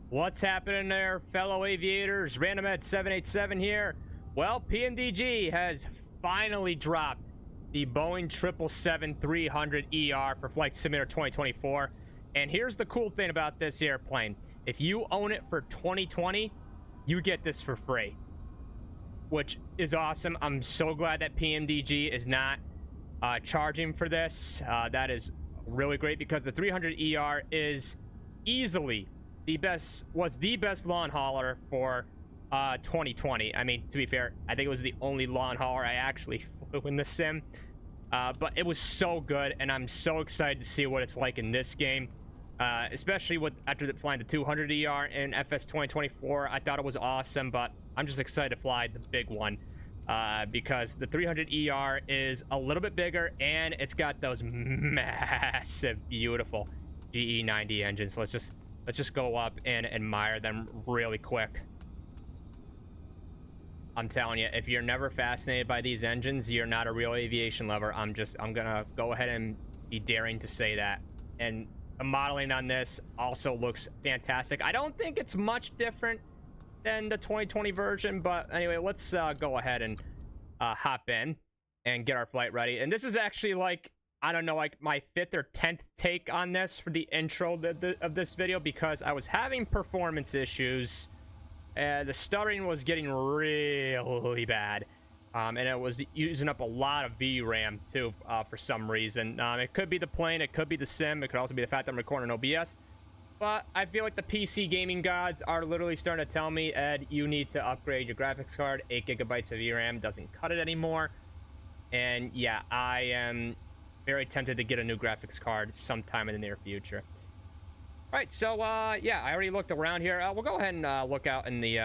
What's happening there, fellow aviators? RandomEd787 here. Well, PMDG has finally dropped the Boeing 777-300ER for Flight Simulator 2024. And here's the cool thing about this airplane. If you own it for 2020, you get this for free, which is awesome. I'm so glad that PMDG is not charging for this. That is really great because the 300ER is easily was the best lawn hauler for 2020. I mean, to be fair, I think it was the only lawn hauler I actually flew in the sim, but it was so good, and I'm so excited to see what it's like in this game, especially after flying the 200ER in FS 2024. I thought it was awesome, but I'm just excited to fly the big one because the 300ER is a little bit bigger, and it's got those massive, beautiful GE90 engines. So let's just go up and admire them really quick. I'm telling you, if you're never fascinated by these engines, you're not a real aviation lover. I'm gonna go ahead and be daring to say that. And the modeling on this also looks fantastic. I don't think it's much different than the 2020 version, but anyway, let's go ahead and hop in and get our flight ready. And this is actually, like, I don't know, like my 5th or 10th take on this for the intro of this video, because I was having performance issues. The stuttering was getting really bad, and it was using up a lot of VRAM too, for some reason. It could be the plane, it could be the sim, it could also be the fact that I'm recording OBS. But I feel like the PC gaming gods are literally starting to tell me, Ed, you need to upgrade your graphics card. 8 gigabytes of VRAM doesn't cut it anymore. And yeah, I am very tempted to get a new graphics card sometime in the near future. All right, so yeah, I already looked around here. We'll go ahead and look out in the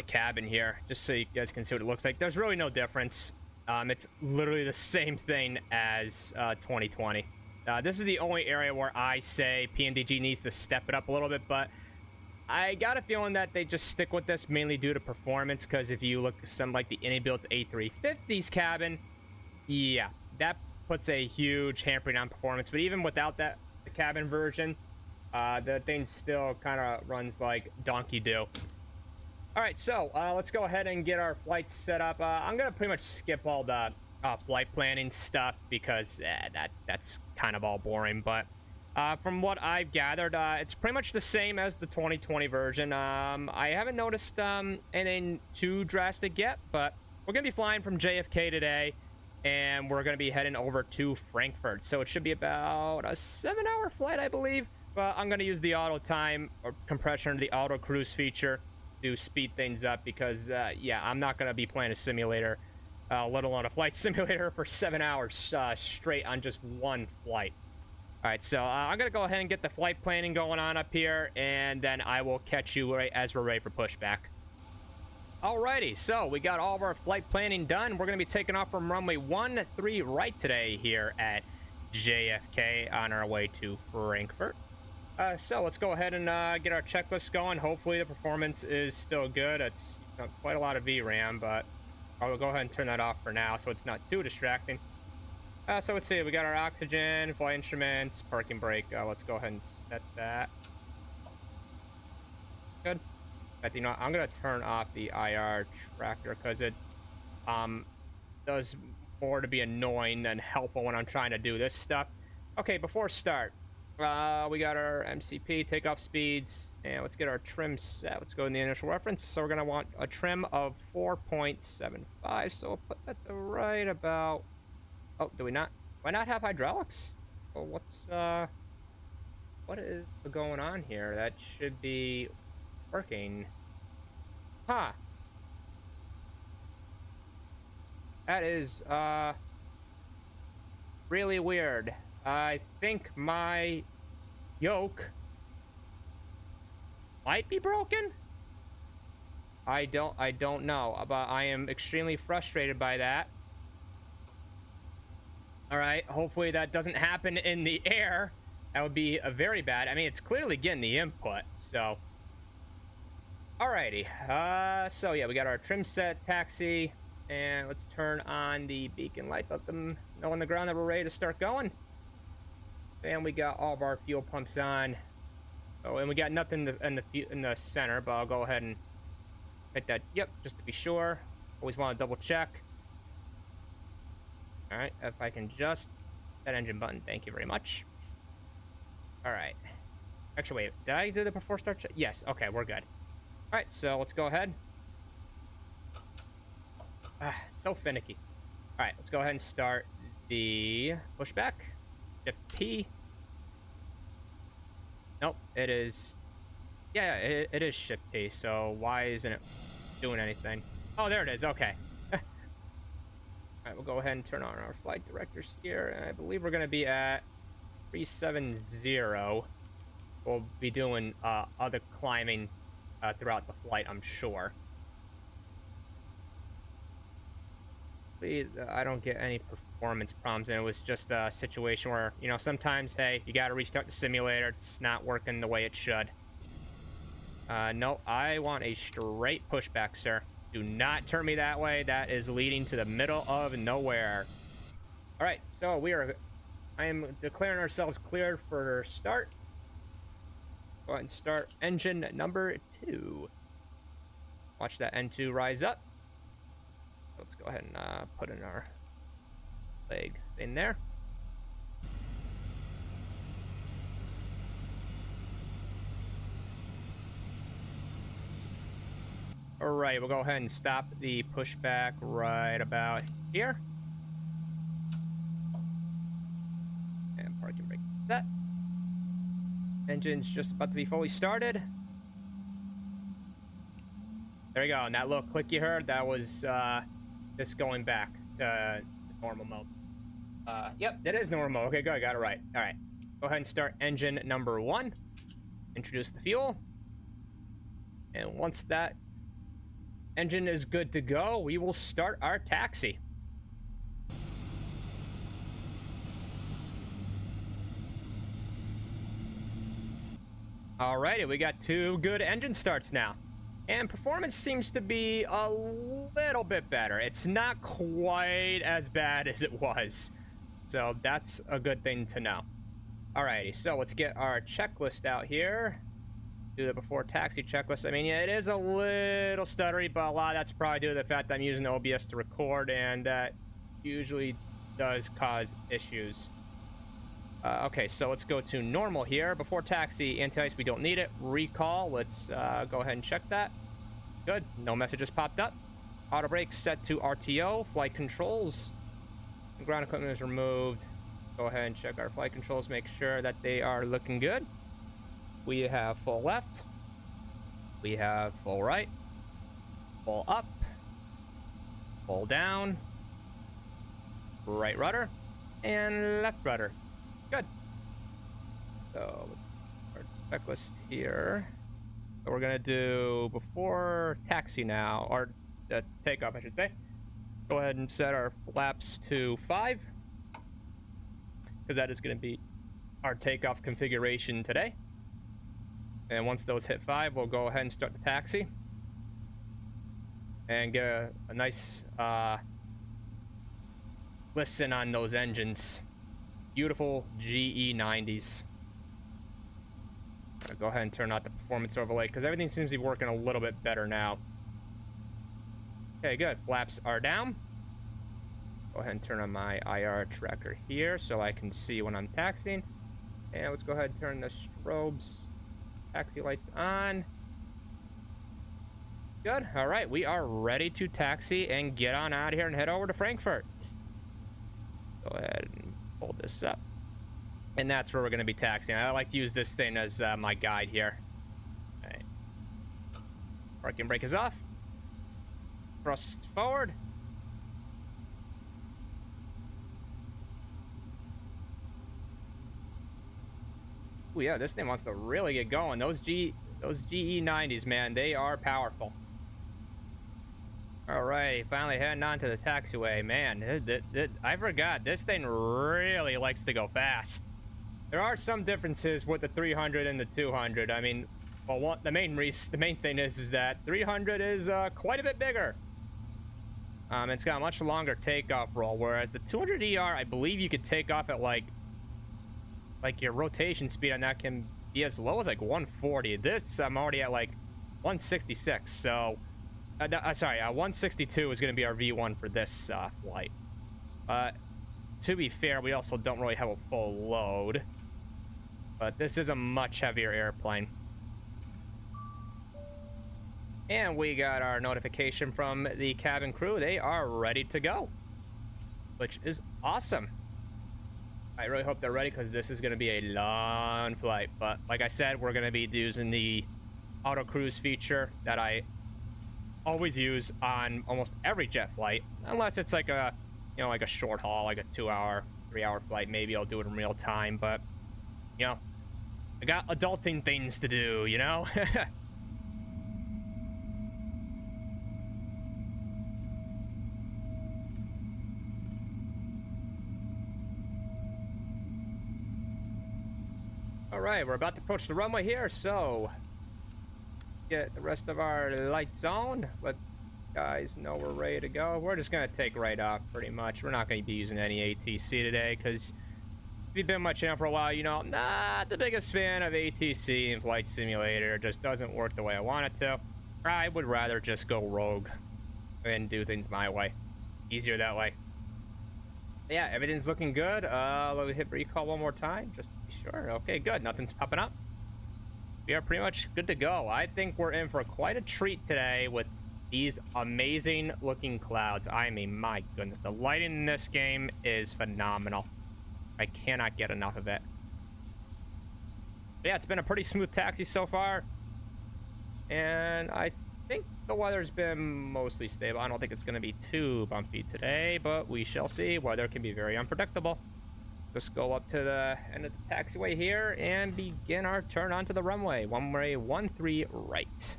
cabin here, just so you guys can see what it looks like. There's really no difference. It's literally the same thing as 2020. This is the only area where I say PMDG needs to step it up a little bit, but I got a feeling that they just stick with this mainly due to performance, because if you look at some like the Anybuild's A350's cabin, yeah, that puts a huge hampering on performance. But even without that, the cabin version, the thing still kind of runs like donkey do. All right, so let's go ahead and get our flights set up. I'm gonna pretty much skip all the flight planning stuff because that's kind of all boring. But from what I've gathered, it's pretty much the same as the 2020 version. I haven't noticed anything too drastic yet, but we're gonna be flying from JFK today, and we're going to be heading over to Frankfurt. So it should be about a 7-hour flight, I believe. But I'm going to use the auto time or compression, the auto cruise feature, to speed things up because, yeah, I'm not going to be playing a simulator, let alone a flight simulator, for 7 hours straight on just one flight. All right, so I'm going to go ahead and get the flight planning going on up here, and then I will catch you right as we're ready for pushback. Alrighty, so we got all of our flight planning done. We're going to be taking off from runway 13 right today here at JFK on our way to Frankfurt. So let's go ahead and get our checklist going. Hopefully the performance is still good. It's quite a lot of VRAM, but I'll go ahead and turn that off for now so it's not too distracting. So let's see, we got our oxygen, flight instruments, parking brake. Let's go ahead and set that. Good. You know, I'm gonna turn off the IR tracker because it does more to be annoying than helpful when I'm trying to do this stuff. Okay, before start, we got our MCP takeoff speeds, and let's get our trim set. Let's go in the initial reference. So we're gonna want a trim of 4.75. So we'll put that to right about. Oh, do we not? Why not have hydraulics? Well, what is going on here? That should be working. Huh. That is really weird. I think my yoke might be broken. I don't know, but I am extremely frustrated by that. All right, hopefully that doesn't happen in the air. That would be very bad. I mean, it's clearly getting the input, so. Alrighty, so yeah, we got our trim set, taxi, and let's turn on the beacon light, let them know on the ground that we're ready to start going. And we got all of our fuel pumps on. Oh, and we got nothing in the center, but I'll go ahead and hit that. Yep, just to be sure. Always want to double check. All right, if I can just that engine button. Thank you very much. All right. Actually, wait. Did I do the before start check? Yes. Okay, we're good. All right, so let's go ahead. So finicky. All right, let's go ahead and start the pushback. Shift P. Nope, it is. Yeah, it is Shift P. So why isn't it doing anything? Oh, there it is. Okay. All right, we'll go ahead and turn on our flight directors here. And I believe we're going to be at 370. We'll be doing other climbing throughout the flight, I'm sure. I don't get any performance problems, and it was just a situation where, you know, sometimes, hey, you got to restart the simulator. It's not working the way it should. No, I want a straight pushback, sir. Do not turn me that way. That is leading to the middle of nowhere. All right, so I am declaring ourselves cleared for start. Go ahead and start engine number 2. Watch that N2 rise up. Let's go ahead and put in our leg in there. All right, we'll go ahead and stop the pushback right about here. And parking brake set. Engine's just about to be fully started. There you go. And that little click you heard, that was just going back to normal mode. Yep, that is normal mode. Okay, good. I got it right. All right. Go ahead and start engine number 1. Introduce the fuel. And once that engine is good to go, we will start our taxi. Alrighty, we got 2 good engine starts now. And performance seems to be a little bit better. It's not quite as bad as it was. So that's a good thing to know. Alrighty, so let's get our checklist out here. Do the before taxi checklist. I mean, yeah, it is a little stuttery, but a lot of that's probably due to the fact that I'm using OBS to record, and that usually does cause issues. Okay, so let's go to normal here. Before taxi, anti-ice, we don't need it. Recall, let's go ahead and check that. Good, no messages popped up. Auto brakes set to RTO. Flight controls. Ground equipment is removed. Go ahead and check our flight controls, make sure that they are looking good. We have full left. We have full right. Full up. Full down. Right rudder. And left rudder. Good. So let's start the checklist here. So we're gonna do before taxi now, or takeoff, I should say. Go ahead and set our flaps to 5, because that is gonna be our takeoff configuration today. And once those hit 5, we'll go ahead and start the taxi and get a nice listen on those engines. Beautiful GE90s. Go ahead and turn out the performance overlay, because everything seems to be working a little bit better now. Okay, good. Flaps are down. Go ahead and turn on my IR tracker here so I can see when I'm taxiing. And let's go ahead and turn the strobes, taxi lights on. Good. All right, we are ready to taxi and get on out of here and head over to Frankfurt. Go ahead and pull this up. And that's where we're going to be taxiing. I like to use this thing as my guide here. All right. Parking brake is off. Thrust forward. Oh yeah, this thing wants to really get going. Those GE90s, man, they are powerful. All right, finally heading on to the taxiway. Man, I forgot, this thing really likes to go fast. There are some differences with the 300 and the 200. I mean, well, the main thing is that 300 is quite a bit bigger. It's got a much longer takeoff roll, whereas the 200ER, I believe you could take off at like your rotation speed on that can be as low as like 140. This, I'm already at like 166. So, sorry, 162 is going to be our V1 for this flight. To be fair, we also don't really have a full load. But this is a much heavier airplane. And we got our notification from the cabin crew. They are ready to go, which is awesome. I really hope they're ready because this is going to be a long flight. But like I said, we're going to be using the auto cruise feature that I always use on almost every jet flight, unless it's like a, you know, like a short haul, like a 2-hour, 3-hour flight. Maybe I'll do it in real time, but you know, I got adulting things to do, you know. All right, we're about to approach the runway here, so get the rest of our lights on. Let guys know we're ready to go. We're just gonna take right off, pretty much. We're not gonna be using any ATC today because we've been my channel for a while. You know, I'm not the biggest fan of ATC and Flight Simulator. It just doesn't work the way I want it to. I would rather just go rogue and do things my way. Easier that way. Yeah, everything's looking good. Let me hit recall one more time, just to be sure. Okay, good. Nothing's popping up. We are pretty much good to go. I think we're in for quite a treat today with these amazing looking clouds. I mean, my goodness, the lighting in this game is phenomenal. I cannot get enough of it. But yeah, it's been a pretty smooth taxi so far. And I think the weather's been mostly stable. I don't think it's going to be too bumpy today, but we shall see. Weather can be very unpredictable. Just go up to the end of the taxiway here and begin our turn onto the runway. Runway 13 right.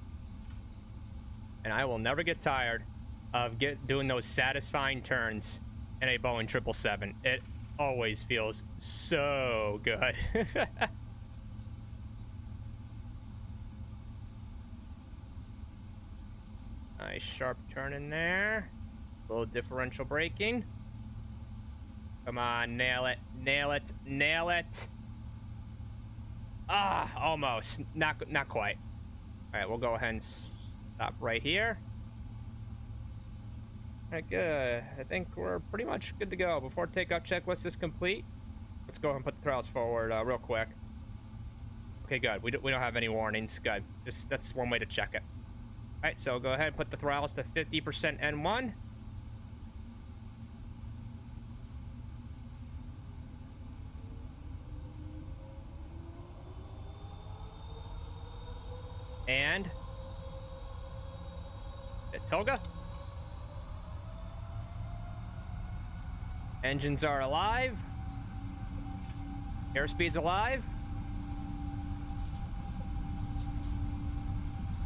And I will never get tired of doing those satisfying turns in a Boeing 777. It always feels so good. Nice sharp turn in there. A little differential braking. Come on, nail it, nail it, nail it. Ah, almost. Not quite. All right, we'll go ahead and stop right here. All right, good. I think we're pretty much good to go. Before takeoff checklist is complete, let's go ahead and put the throttles forward real quick. Okay, good. We don't have any warnings. Good. That's one way to check it. All right, so go ahead and put the throttles to 50% N1. And Toga. Engines are alive. Airspeed's alive.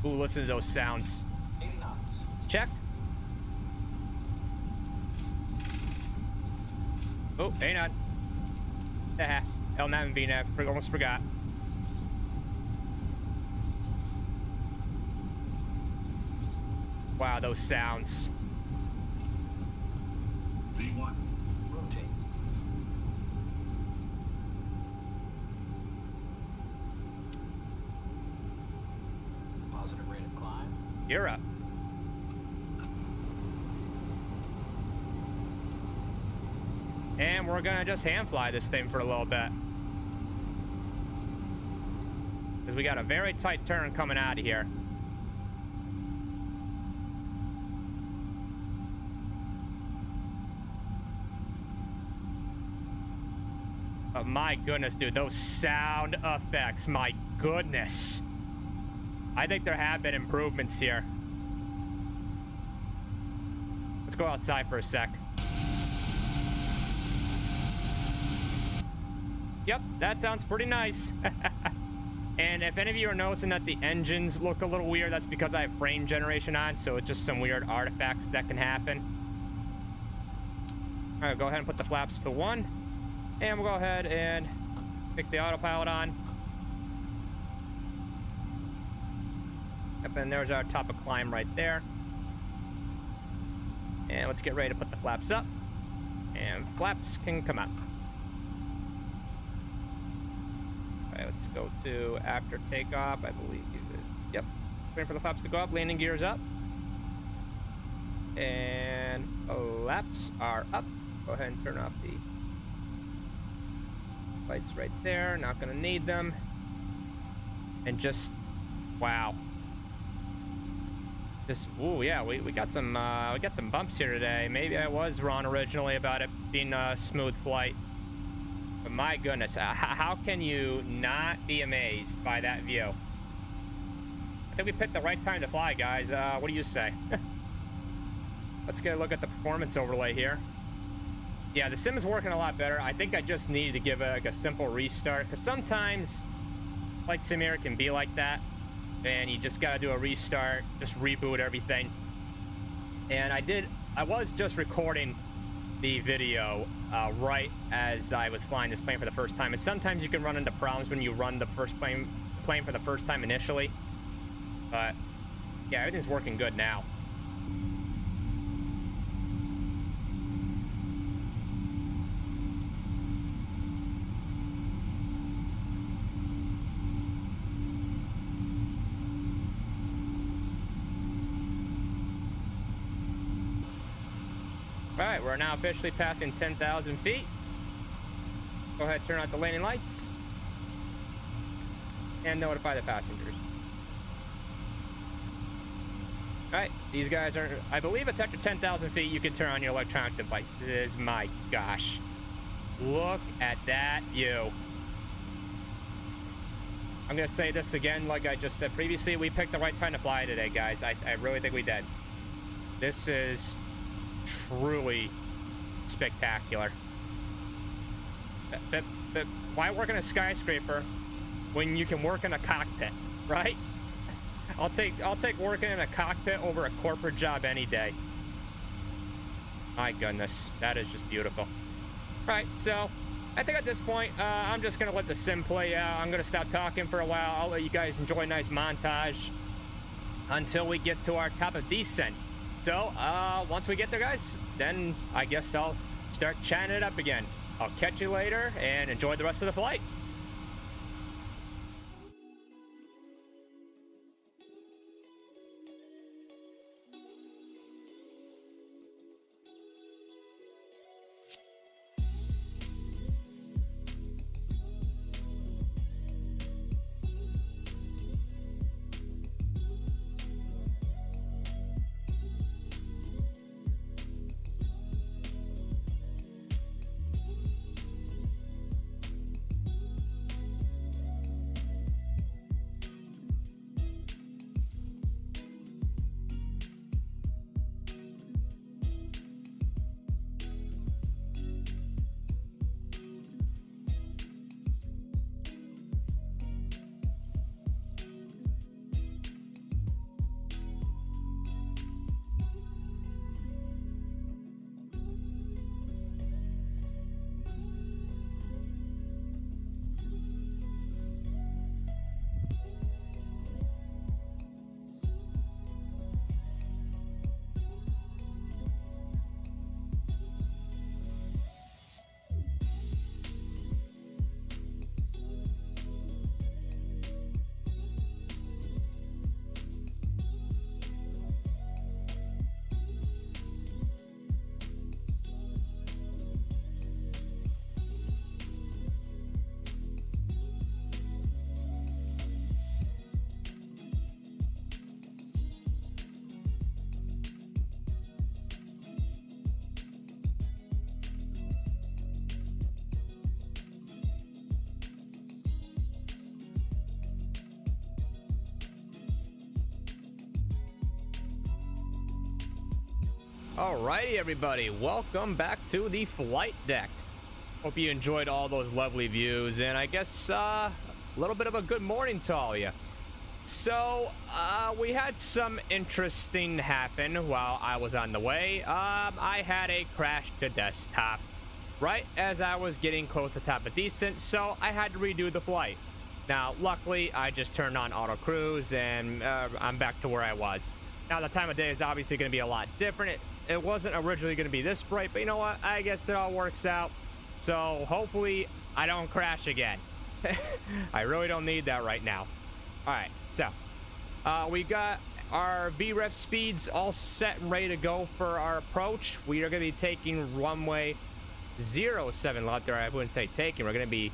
Ooh, listen to those sounds. 80 knots. Check. Oh, hang on. L9 and VNAV. Almost forgot. Wow, those sounds. V1. Rotate. Positive rate of climb. You're up. And we're gonna just hand fly this thing for a little bit. Because we got a very tight turn coming out of here. But my goodness, dude, those sound effects, my goodness. I think there have been improvements here. Let's go outside for a sec. Yep, that sounds pretty nice. And if any of you are noticing that the engines look a little weird, that's because I have frame generation on, so it's just some weird artifacts that can happen. All right, go ahead and put the flaps to 1. And we'll go ahead and pick the autopilot on. Yep, and there's our top of climb right there. And let's get ready to put the flaps up. And flaps can come out. All right, let's go to after takeoff. I believe yep, waiting for the flaps to go up, landing gears up, and flaps are up. Go ahead and turn off the lights right there, not gonna need them. And just wow, just ooh, yeah, we got some bumps here today. Maybe I was wrong originally about it being a smooth flight, but my goodness, how can you not be amazed by that view? I think we picked the right time to fly, guys. What do you say? Let's get a look at the performance overlay here. Yeah, the sim is working a lot better. I think I just needed to give it like a simple restart, because sometimes Flight Simulator can be like that, and you just got to do a restart, just reboot everything. And I was just recording the video right as I was flying this plane for the first time, and sometimes you can run into problems when you run the plane for the first time initially. But yeah, everything's working good now. All right, we're now officially passing 10,000 feet. Go ahead, turn out the landing lights and notify the passengers. All right, these guys are, I believe it's after 10,000 feet you can turn on your electronic devices. My gosh, look at that view. I'm gonna say this again, like I just said previously, we picked the right time to fly today, guys. I really think we did. This is truly spectacular. But why work in a skyscraper when you can work in a cockpit, right? I'll take working in a cockpit over a corporate job any day. My goodness, that is just beautiful. All right, so I think at this point I'm just gonna let the sim play out. I'm gonna stop talking for a while. I'll let you guys enjoy a nice montage until we get to our top of descent. So once we get there, guys, then I guess I'll start chatting it up again. I'll catch you later and enjoy the rest of the flight. Alrighty, everybody, welcome back to the flight deck. Hope you enjoyed all those lovely views, and I guess a little bit of a good morning to all of you. So we had some interesting happen while I was on the way. I had a crash to desktop right as I was getting close to top of descent, so I had to redo the flight. Now luckily I just turned on auto cruise and I'm back to where I was. Now the time of day is obviously going to be a lot different. It wasn't originally going to be this bright, but you know what? I guess it all works out. So hopefully I don't crash again. I really don't need that right now. All right, so we got our VREF speeds all set and ready to go for our approach. We are going to be taking runway 07 left, or I wouldn't say taking. We're going to be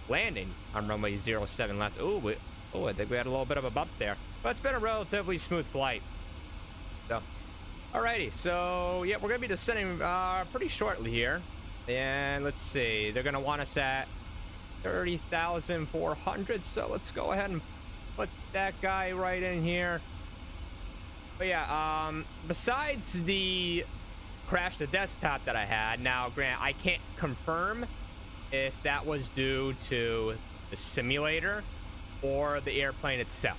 landing on runway 07 left. Ooh, I think we had a little bit of a bump there, but it's been a relatively smooth flight. So, alrighty, so yeah, we're going to be descending pretty shortly here. And let's see, they're going to want us at 30,400, so let's go ahead and put that guy right in here. But yeah, besides the crash to desktop that I had, now Grant, I can't confirm if that was due to the simulator or the airplane itself.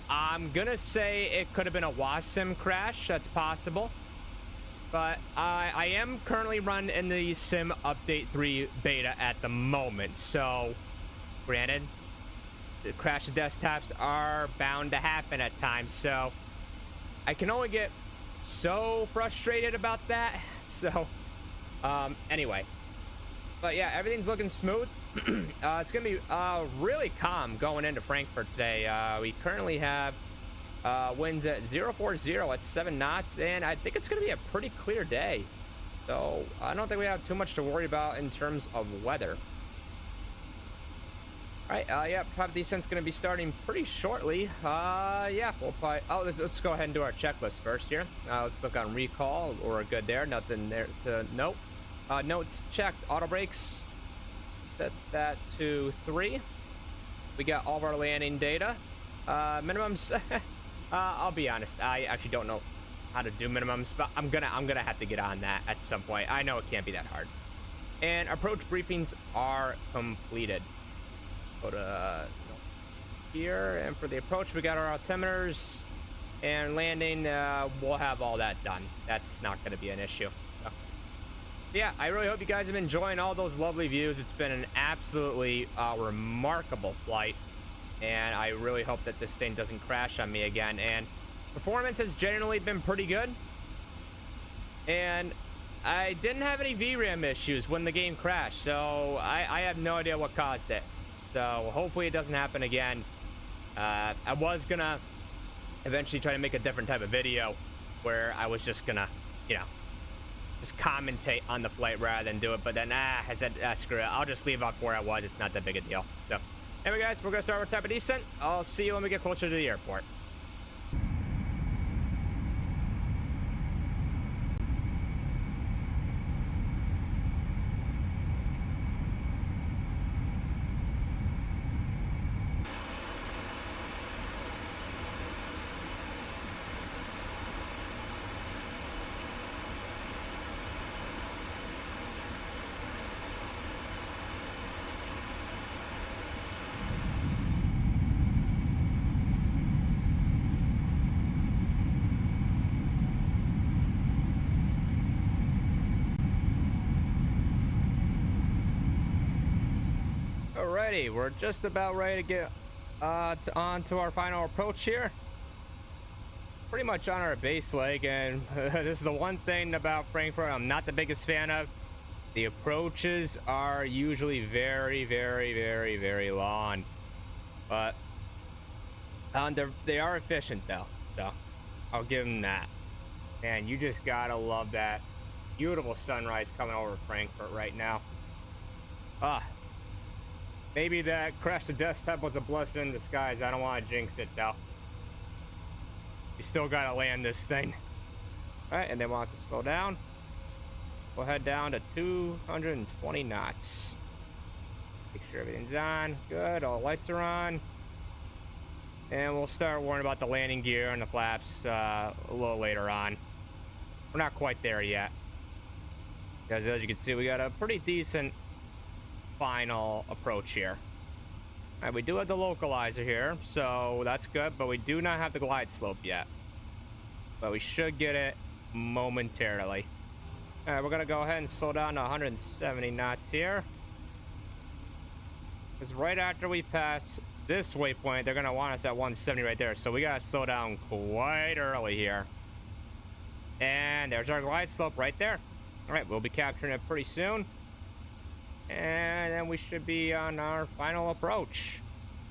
I'm gonna say it could have been a WASM crash. That's possible, but I am currently running in the sim update 3 beta at the moment, so granted, the crash to desktops are bound to happen at times, so I can only get so frustrated about that. So anyway, but yeah, everything's looking smooth. It's gonna be really calm going into Frankfurt today. We currently have winds at 040 at 7 knots, and I think it's gonna be a pretty clear day, so I don't think we have too much to worry about in terms of weather. All right, yeah, top descent's gonna be starting pretty shortly. Yeah, we'll probably, let's go ahead and do our checklist first here. Let's look on recall. We're good there, nothing there to note. Notes checked, auto brakes, set that to 3. We got all of our landing data. Minimums, I'll be honest, I actually don't know how to do minimums, but I'm gonna have to get on that at some point. I know it can't be that hard. And approach briefings are completed. Go to here, and for the approach, we got our altimeters, and landing, we'll have all that done. That's not going to be an issue. So, yeah, I really hope you guys have been enjoying all those lovely views. It's been an absolutely remarkable flight, and I really hope that this thing doesn't crash on me again. And performance has generally been pretty good, and I didn't have any VRAM issues when the game crashed, so I have no idea what caused it. So hopefully it doesn't happen again. I was gonna eventually try to make a different type of video where I was just gonna, you know, just commentate on the flight rather than do it. But then I said, screw it. I'll just leave off where I was. It's not that big a deal. So anyway, guys, we're gonna start with type of descent. I'll see you when we get closer to the airport. Alrighty, we're just about ready to get on to our final approach here. Pretty much on our base leg, and this is the one thing about Frankfurt I'm not the biggest fan of. The approaches are usually very, very, very, very long, but they are efficient though, so I'll give them that. And you just gotta love that beautiful sunrise coming over Frankfurt right now. Maybe that crash to desktop was a blessing in disguise. I don't want to jinx it though. You still gotta land this thing. All right, and then wants to slow down. We'll head down to 220 knots. Make sure everything's on. Good, all lights are on. And we'll start worrying about the landing gear and the flaps a little later on. We're not quite there yet, because as you can see, we got a pretty decent final approach here. All right, we do have the localizer here, so that's good, but we do not have the glide slope yet, but we should get it momentarily. All right, we're gonna go ahead and slow down to 170 knots here, because right after we pass this waypoint, they're gonna want us at 170 right there, so we gotta slow down quite early here. And there's our glide slope right there. All right, we'll be capturing it pretty soon. And then we should be on our final approach.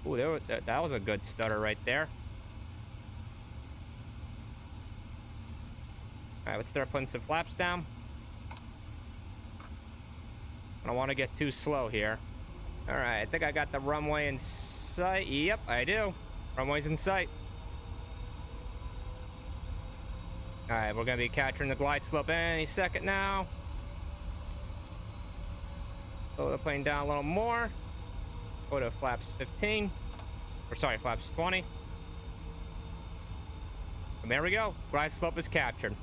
Ooh, that was a good stutter right there. All right, let's start putting some flaps down. I don't want to get too slow here. All right, I think I got the runway in sight. Yep, I do. Runway's in sight. All right, we're going to be capturing the glide slope any second now. Slow the plane down a little more. Go to flaps 15. Or sorry, flaps 20. And there we go. Glide slope is captured.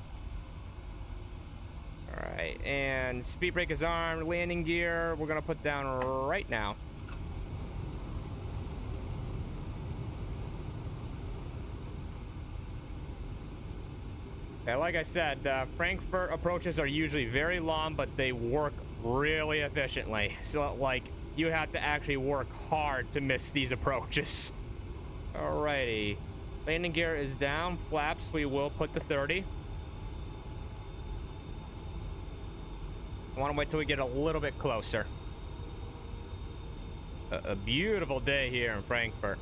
All right, and speed brake is armed. Landing gear, we're going to put down right now. Okay, like I said, Frankfurt approaches are usually very long, but they work really efficiently. So, like, you have to actually work hard to miss these approaches. Alrighty. Landing gear is down. Flaps, we will put to 30. I want to wait till we get a little bit closer. A beautiful day here in Frankfurt.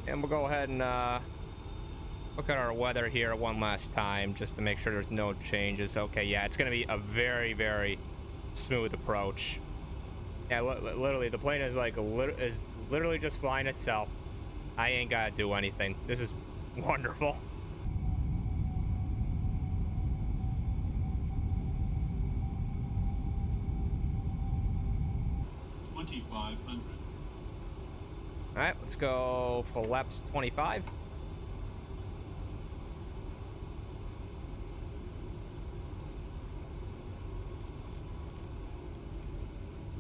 And we'll go ahead and look at our weather here one last time just to make sure there's no changes. Okay, yeah, it's going to be a very, very smooth approach. Yeah, literally, the plane is like is literally just flying itself. I ain't got to do anything. This is wonderful. All right, let's go for laps 25.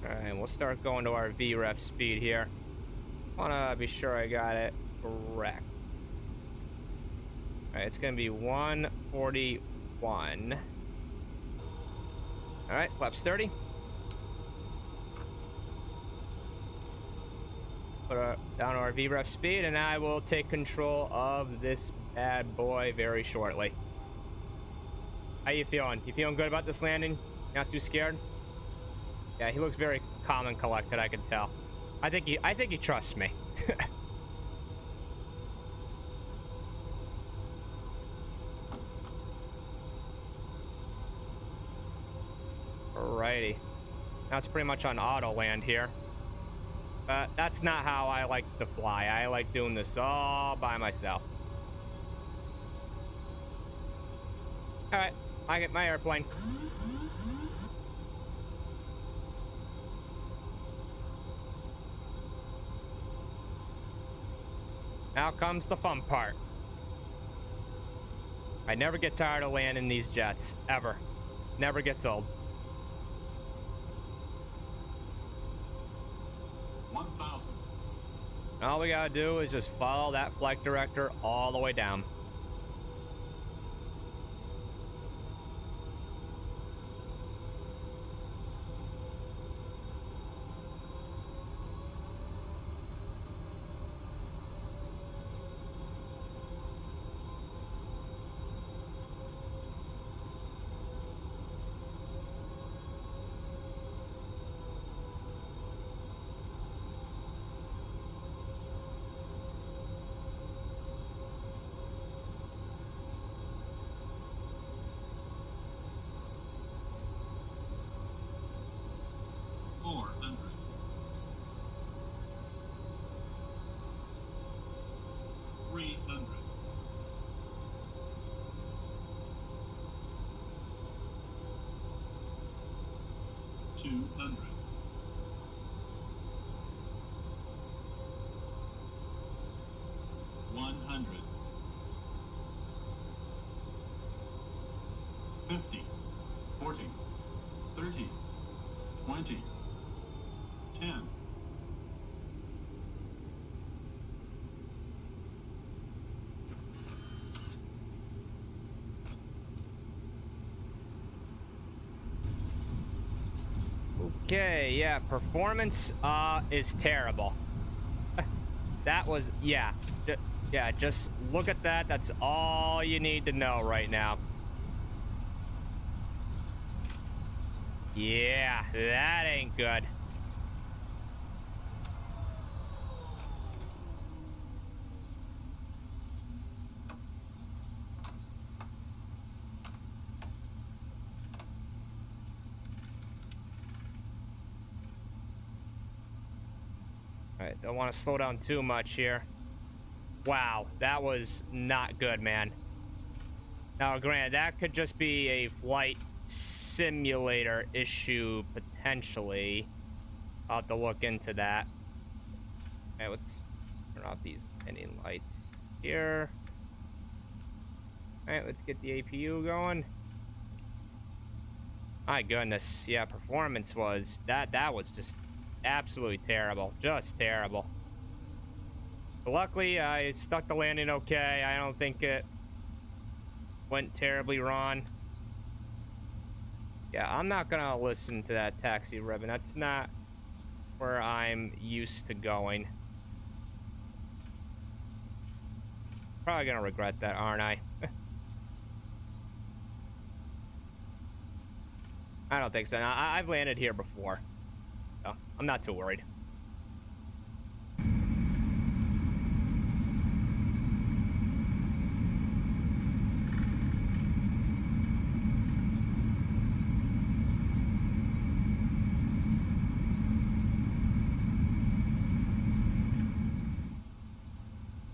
All right, we'll start going to our VREF speed here. Want to be sure I got it correct. All right, it's going to be 141. All right, flaps 30. Put down our VREF speed, and I will take control of this bad boy very shortly. How you feeling? You feeling good about this landing? Not too scared? Yeah, he looks very calm and collected, I can tell. I think he trusts me. Alrighty. Now it's pretty much on auto land here. But that's not how I like to fly. I like doing this all by myself. Alright, I get my airplane. Now comes the fun part. I never get tired of landing these jets, ever. Never gets old. 1,000. All we gotta do is just follow that flight director all the way down. Fifty, 40, 30, 20, 10. Okay, yeah, performance is terrible. That was, yeah, just look at that. That's all you need to know right now. Yeah, that ain't good. All right, don't want to slow down too much here. Wow, that was not good, man. Now, granted, that could just be a flight simulator issue, potentially. I'll have to look into that. Okay, let's turn off these ending lights here. All right, let's get the APU going. My goodness, yeah, performance was... That was just absolutely terrible. Just terrible. But luckily, I stuck the landing okay. I don't think it went terribly wrong. Yeah, I'm not gonna listen to that taxi ribbon. That's not where I'm used to going. Probably gonna regret that, aren't I? I don't think so. Now, I've landed here before, so I'm not too worried.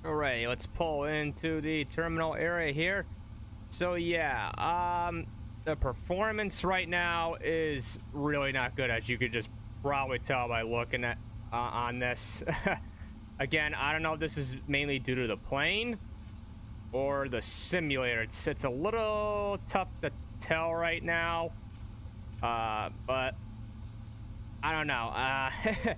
Alright, let's pull into the terminal area here. So yeah, the performance right now is really not good, as you could just probably tell by looking at on this. Again, I don't know if this is mainly due to the plane or the simulator. It's a little tough to tell right now, but I don't know.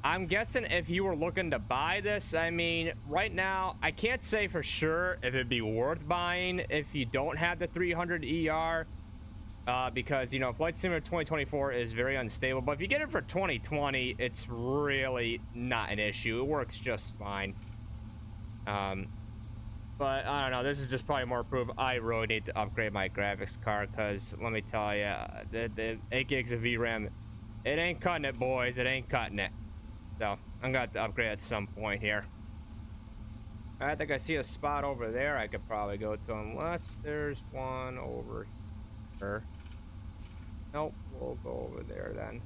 I'm guessing if you were looking to buy this, I mean, right now, I can't say for sure if it'd be worth buying if you don't have the 300 ER, because, you know, Flight Simulator 2024 is very unstable. But if you get it for 2020, it's really not an issue. It works just fine. But I don't know. This is just probably more proof I really need to upgrade my graphics card, because let me tell you, the 8 gigs of VRAM, it ain't cutting it, boys. It ain't cutting it. So I'm gonna have to upgrade at some point here. I think I see a spot over there I could probably go to, unless there's one over here. Nope, we'll go over there then.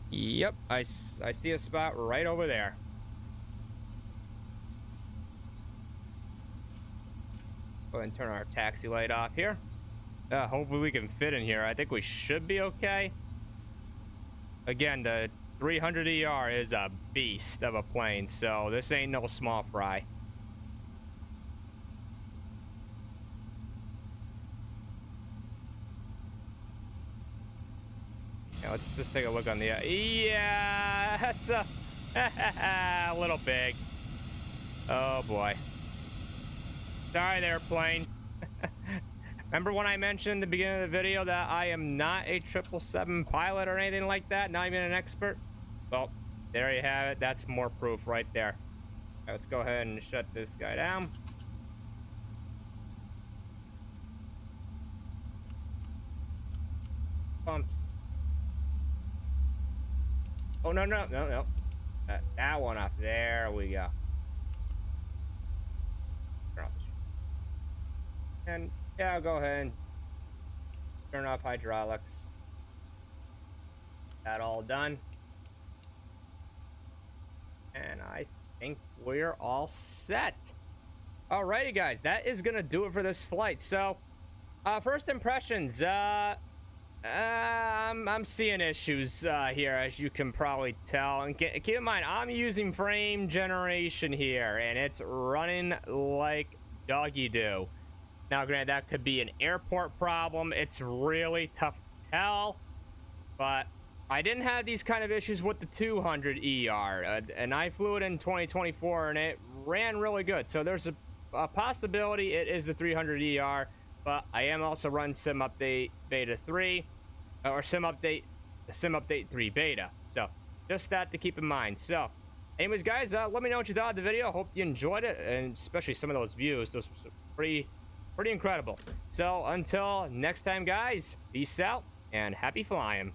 Yep, I see a spot right over there. Go ahead and turn our taxi light off here. Hopefully we can fit in here. I think we should be okay. Again, the 300 ER is a beast of a plane, so this ain't no small fry. Yeah, let's just take a look on the... yeah, that's a little big. Oh, boy. Sorry there, plane. Remember when I mentioned in the beginning of the video that I am not a 777 pilot or anything like that? Not even an expert? Well, there you have it. That's more proof right there. All right, let's go ahead and shut this guy down. Pumps. Oh, no. That one off. There we go. And yeah, I'll go ahead and turn off hydraulics. That all done. And I think we're all set. Alrighty, guys, that is gonna do it for this flight. So, first impressions. I'm seeing issues here, as you can probably tell. And keep in mind, I'm using frame generation here, and it's running like doggy do. Now, granted, that could be an airport problem. It's really tough to tell, but I didn't have these kind of issues with the 200 ER, and I flew it in 2024, and it ran really good. So there's a possibility it is the 300 ER, but I am also running Sim Update Beta 3, or Sim Update 3 Beta. So just that to keep in mind. So anyways, guys, let me know what you thought of the video. Hope you enjoyed it, and especially some of those views. Those were pretty Pretty incredible. So until next time, guys, peace out and happy flying.